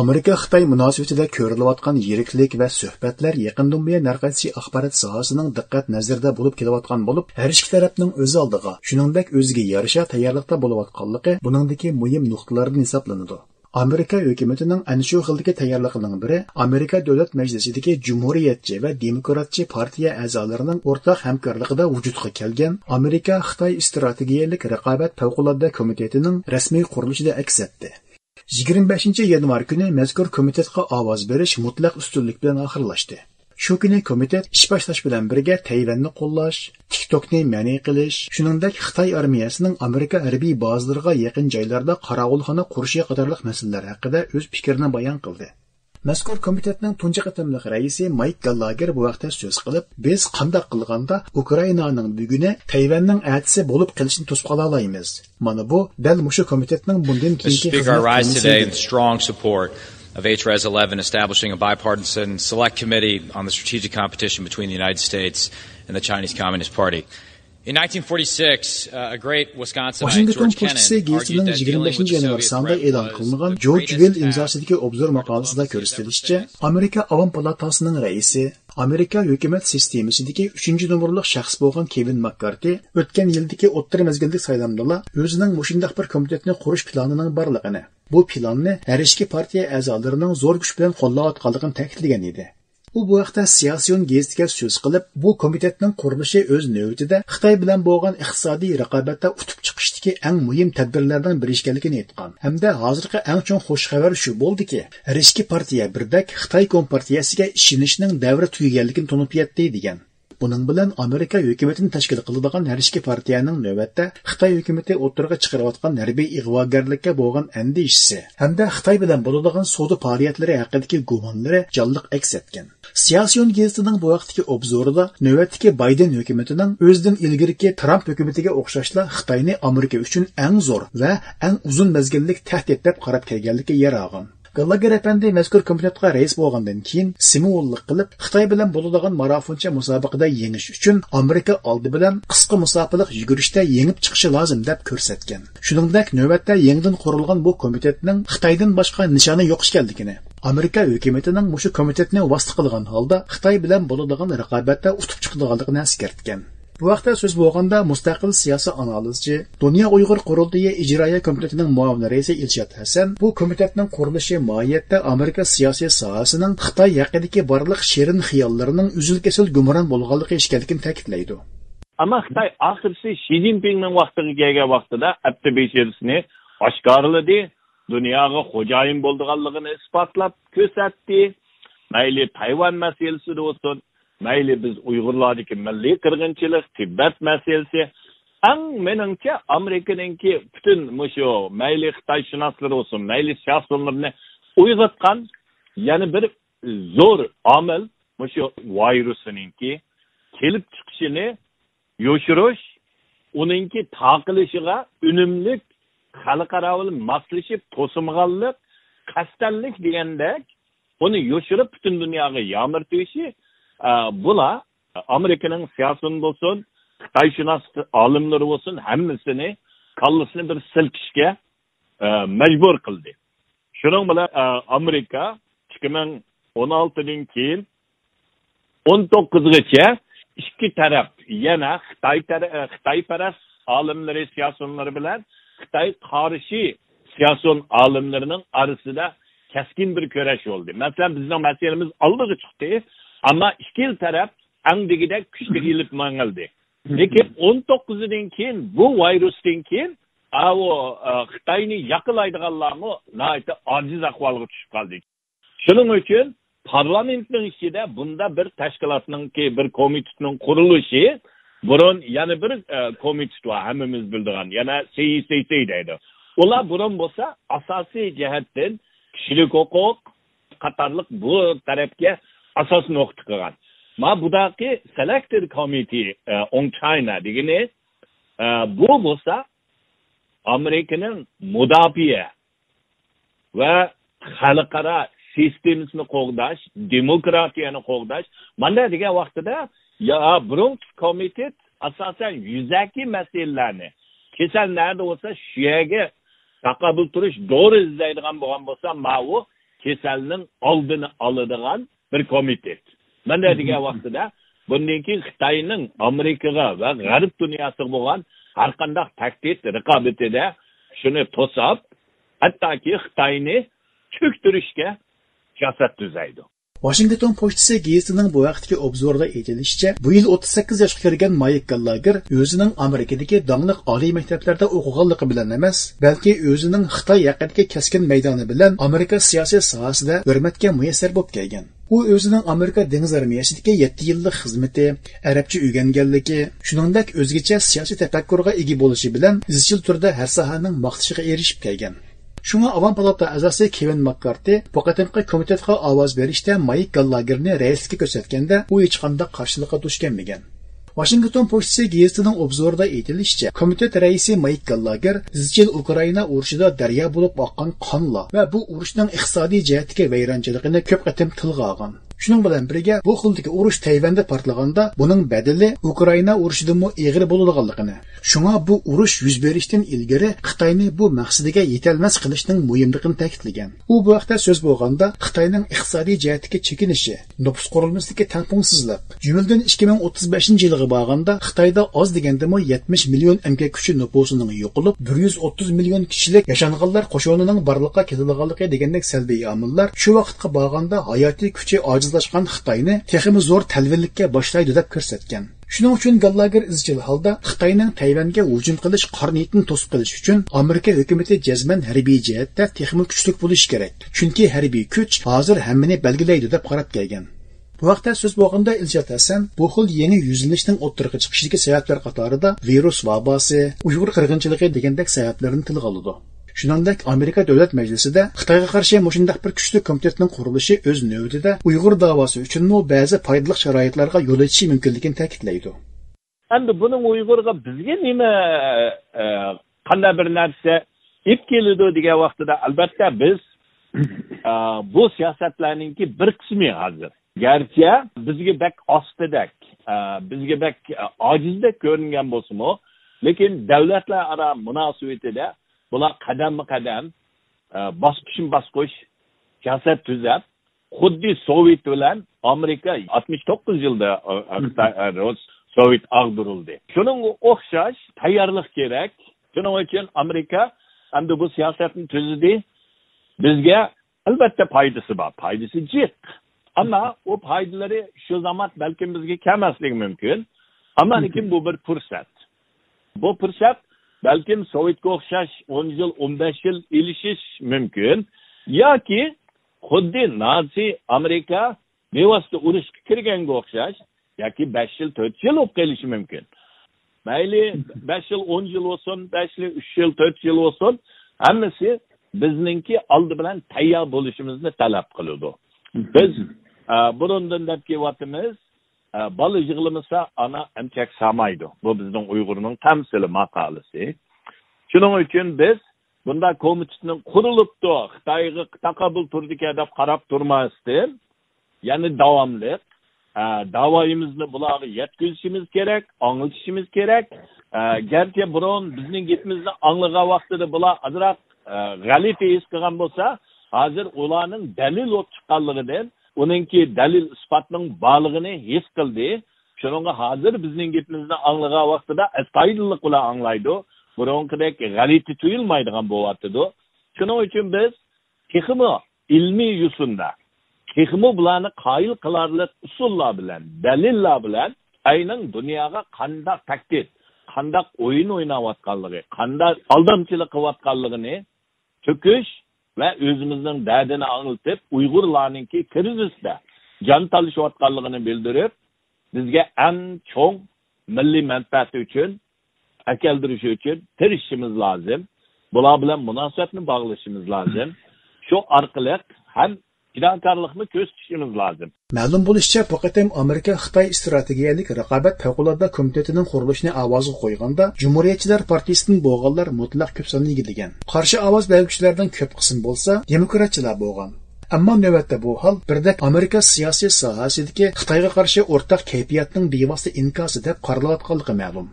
Amerika-Xitoy munosabatida ko'rilayotgan yiriklik va suhbatlar yaqindan buyon har qaysi axborot sohasining diqqat nazarida bo'lib kelayotgan bo'lib, har ikki tarafning o'z oldiga, shuningdek o'ziga yarasha tayyorlikda bo'layotganligi buningdagi muhim nuqtalardan hisoblanadi. Amerika hukumatining ana shu xildagi tayyorligining biri Amerika Davlat Majlisidagi Cumhuriyetçi va Demokratchi partiya a'zolarining o'rtaq hamkorligida vujudga kelgan Amerika-Xitoy strategiyalik raqobat favqulodda komitetining rasmiy qurilishida aks etdi. 25 yanvar kuni mazkur komitetga ovoz berish mutlaq ustunlik bilan oxirlashdi. Shu kuni komitet ish boshlash bilan birga Tayvanni qo'llash, TikTokni ma'ni qilish, shuningdek Xitoy armiyasining Amerika harbiy bazalariga yaqin joylarda qorovulxona qurishi qatorliq masalalar haqida o'z fikrini bayon qildi. Mazkur komitetning tunji qatimliq raisi Mike Gallagher bu vaqtda so'z qilib, biz qanday qilganda Ukrainaning buguni Tayvanning atisi bo'lib qolishini to'sib qola olamiz. Mana bu dal mushu komitetning bundan keyingi xizmat of HRES 11 establishing a bipartisan select committee on the strategic competition between the United States and the Chinese Communist Party. In 1946, a great Wisconsinite, George Kennan, argued that dealing with the Soviet threat was George Will imzosidagi obzor maqolasida ko'rsatilishicha, Amerika Avam palatasining raisi, Amerika hukumat sistemasidagi 3-nomerlik shaxs bo'lgan Kevin McCarthy o'tgan yildagi o'rta mezgillik saylamda o'zining mushundaq bir komitetni qurish planining borligini, bu planni har ikki partiya a'zolarining zo'r kuch bilan qo'llayotganligini ta'kidlagan edi. U bu vaqtda Siyosiyon gazetiga so'z qilib, bu komitetning qurilishi o'z navbatida Xitoy bilan bo'lgan iqtisodiy raqobatda utib chiqishdagi eng muhim tadbirlardan biri ekanligini aytgan. Hamda hozirgi eng chong xush xabar shu bo'ldiki, har ikki partiya birdak Xitoy kompartiyasiga ishonishning davri tugaganligini tunib yetdi degan. Bunun bilan Amerika hukumatini tashkil qiladigan har ikki partiyaning navbatda Xitoy hukumati o'tirg'a chiqarayotgan harbiy ig'vogarlikka bo'lgan andishisi hamda Xitoy bilan bo'ladigan savdo faoliyatlari haqidagi gumonlari jonliq aks etgan. Siyosiyon gazetining bu vaqtdagi obzorida navbatdagi Bayden hukumatining o'zidan ilgirki Trump hukumatiga o'xshashla Xitoyni Amerika uchun eng zo'r va eng uzun mezgillik tahdid deb qarab kelganligi yer olgan. Gallagher efendi mazkur komitetga rais bo'lgandan keyin simvollik qilib Xitoy bilan bo'ladigan marafoncha musobaqada yengish uchun Amerika oldi bilan qisqa musofalik yugurishda yengib chiqishi lozim deb ko'rsatgan. Shuningdek, navbatda yangidan qurilgan bu komitetning Xitoydan boshqa nishoni yo'q ekanligini, Amerika hukumatining mushu komitetni vosita qilgan holda Xitoy bilan bo'ladigan raqobatda utib chiqadiganligini eskartgan. Bu vaqtda so'z bo'lganda mustaqil siyosiy analizchi, Dunyo Uyg'ur qurultiyi ijroiya komitetining muavin raisi Ilshod Hasan bu komitetning qurilishi mohiyatda Amerika siyosiy sohasining Xitoy haqidagi barliq shirin xiyollarining uzil-kesil gumron bo'lganligi ekanligini ta'kidlaydi. Ammo Xitoy oxirgi Xi Jinpingning vaqtiga kelgan vaqtida apta bejirisini oshkorladi, dunyoga xo'jayin bo'lganligini isbotlab ko'rsatdi. Mayli Tayvan masalasi bo'lsin, mayli biz Uyg'urlardagi milliy qirg'inchilik, Tibet masalasi, meningcha Amerikaningki butun mushu mayli Xitoyshunoslar bo'lsin, mayli siyosatchilarni uyg'otgan yana bir zo'r omil mushu virusninki kelib chiqishini yo'shirish, uningki taqilishiga unumli xalqaro moslashib to'simg'anlik, qasdanlik degandek uni yo'shirib butun dunyoga yomirtishi bular Amerikaning siyosati bo'lsin, Xitoyshunos olimlari bo'lsin, hammasini kallasini bir silkishga majbur qildi. Shuning bilan Amerika 2016dan keyin 19gacha ikki taraf yana Xitoyparast olimlari, siyosatchilar bilan Xitoy qarshi siyosat olimlarining orasida keskin bir kurash bo'ldi. Masalan, bizning masalamiz oldiga chiqdi. Ama ikki taraf angdigidek kuchli ilib mangildi. Lekin 19dan keyin bu virusdan keyin Xitoyni yaqilaydiganlarni nayta ojiz ahvolga tushib qoldik. Shuning uchun parlamentning ichida bunda bir tashkilotningki bir komitetning qurilishi, burun yana bir komitet var, hammamiz bildigan, yana CICC deydi. Ular burun bo'lsa asosiy jihatdan kishilik huquq qatorliq bu tarafga asos nuqta qilgan. Budaki Selected Committee on China degani bu bo'lsa Amerikaning mudofaa va xalqaro sistemasini qo'g'dash, demokratiyani qo'g'dash, mana degan vaqtida burun komitet asosan yuzaki masalalarni kasallarda bo'lsa shu yerga taqobil turish, doğru izlaydigan bo'lgan bo'lsa, u kasalning oldini oladigan bir komitet. Mana degan vaqtida bundan keyin Xitoyning Amerikaga va G'arb dunyosiga bo'lgan har qanday tahdid raqobatida shuni to'sab, hattoki Xitoyni cho'ktirishga siyosat tuzaydi. Washington pochtasi gazetining bu vaqtdagi obzorda aytilishicha, bu yil 38 yoshga kirgan Mike Gallagher o'zining Amerikadagi dongliq oliy maktablarda o'qiganligi bilan emas, balki o'zining Xitoy haqidagi kaskin maydoni bilan Amerika siyosiy sohasida hurmatga muyassar bo'lib kelgan. U o'zining Amerika dengiz armiyasidagi 7 yillik xizmati, arabcha o'rganganligi, shuningdek o'zgacha siyosiy tafakkurga ega bo'lishi bilan izchil turda har sohaning maqtashiga erishib kelgan. Shunga Avam palata a'zosi Kevin McCarthy bu qatimqi komitetga ovoz berishda Mike Gallagherni raislikka ko'rsatganda u hech qanday qarshilikqa duch kelmagan. Washington pochtasi gazetining obzorida aytilishicha, komitet raisi Mike Gallagher izchil Ukraina urushida daryo bo'lib oqqan qonla va bu urushning iqtisodiy jihatdagi vayronchiligini ko'p qatim tilga olgan. Shuning bilan birga bu xildagi urush Tayvanda portlaganda buning badali Ukraina urushidimi egri bo'ladiganligini. Shunga bu urush yuz berishdan ilgari Xitoyni bu maqsadiga yetolmas qilishning muhimligini ta'kidlagan. U bu vaqtda so'z bo'lganda Xitoyning iqtisodiy jihatdagi chekinishi, nüfus qurilmasidagi tangpungsizlik, jumladan 2035-yilga borganda Xitoyda oz degandimi 70 million emgak kuchi nüfusining yo'qolib, 130 million kishilik yashanganlar qo'shonining borliqqa keladiganligi degandek salbiy omillar shu vaqtga borganda hayotiy kuchi ojizlashgan Xitoyni texmi zo'r talvinlikka boshlaydi deb ko'rsatgan. Shuning uchun Gallagher izchil holda Xitoyning Tayvanga hujum qilish qarniyatini to'sib qilish uchun Amerika hukumati jazman harbiy jihatda texmi kuchli bo'lishi kerak. Chunki harbiy kuch hozir hammani belgilaydi deb qarab kelgan. Bu vaqtda so'z bo'lganda Iljat Hasan bu xil yangi yuzlanishning o'ttirg'i chiqishidagi sabablar qatorida virus vabosi, Uyg'ur qirg'inchiligi degandek sabablarni tilga oldi. Shuningdek, Amerika Davlat Majlisida Xitoyga qarshi mushundaq bir kuchli komitetning qurilishi o'z navbatida Uyg'ur davosi uchun ba'zi foydali sharoitlarga yo'l ochishi mumkinligini ta'kidlaydi. Endi buning Uyg'urga bizga nima qanday bir narsa ip keladi degan vaqtida albatta biz bu siyosatlarningki bir qismi hozir. Garchi bizga bak ostidak, bizga bak ojizdek ko'ringan bo'lsa-mu, lekin davlatlararo munosabatida bular qadam-qadam bosqichma-bosqich siyosat tuzab, xuddi Sovet bilan Amerika 69 yilda Sovet ag'dirildi. Shuning o'xshash tayyorlik kerak. Shuning uchun Amerika endi bu siyosatni tuzdi. Bizga albatta foydasi bor, foydasi jiq. Ammo o foydalari shu zaman balki bizga kelmasligi mumkin. Ammo lekin bu bir fursat. Bu fursat balkim Sovetga o'xshash 10 yil, 15 yil ilishish mumkin yoki xuddi Nazi Amerika bevosita urushga kirganga o'xshash yoki 5 yil, 4 yil o'tib qolishi mumkin. Mayli 5 yil, 10 yil bo'lsin, 5 yil, 3 yil, 4 yil bo'lsin, hammasi bizningki oldi bilan tayyor bo'lishimizni talab qiladi. Biz burundan deb kelyapmiz, bola yig'lamasa ana emchak samaydi. Bu bizning Uyg'urning tamsili maqolasi. Shuning uchun biz bunda komitetning qurilibdi, Xitoyga taqabul turdiga deb qarab turmasdan, ya'ni davomli davoyimizni bularga yetkazishimiz kerak, anglitishimiz kerak. Garchi burun bizning gapimizni anglagan vaqtida bular azroq g'alati his qilgan bo'lsa, hozir ularning dalil olib chiqqanligidan uningki dalil isbotning borlig'ini his qildi. Shuningga hozir bizning gapimizni anglagan vaqtida astoydillik bilan anglaydi. Burunqidek g'alati tuyulmaydigan bo'lyapti. Shuning uchun biz texmo ilmiy yusunda, texmo bularni qoyil qilarlik usullar bilan, dalillar bilan aynan dunyoga qanday tahdid, qanday o'yin o'ynayotganligi, qanday aldamchilik qilayotganligini to'kish va o'zimizning dardini anglitib, Uyg'urlarningki krizisda jon talishayotganligini bildirib, bizga eng cho'ng milliy manfaat uchun akaldirish uchun tirishishimiz lozim. Bular bilan munosabatni bog'lashimiz lozim. Shu orqali ham fidokorlikni ko'rsatishimiz lozim. Ma'lum bo'lishicha, bu qatim Amerika Xitoy strategiyalik raqobat favqulodda komitetining qurilishini ovozga qo'yganda, Cumhuriyetchilar partiyasining bo'lganlar mutlaq ko'p sonli egidigan. Qarshi ovoz beruvchilardan ko'p qism bo'lsa, demokratchilar bo'lgan. Ammo navbatda bu hol birdek Amerika siyosiy sohasidagi Xitoyga qarshi o'rtaq kayfiyatning bevosita inkosi deb qaralayotganligi ma'lum.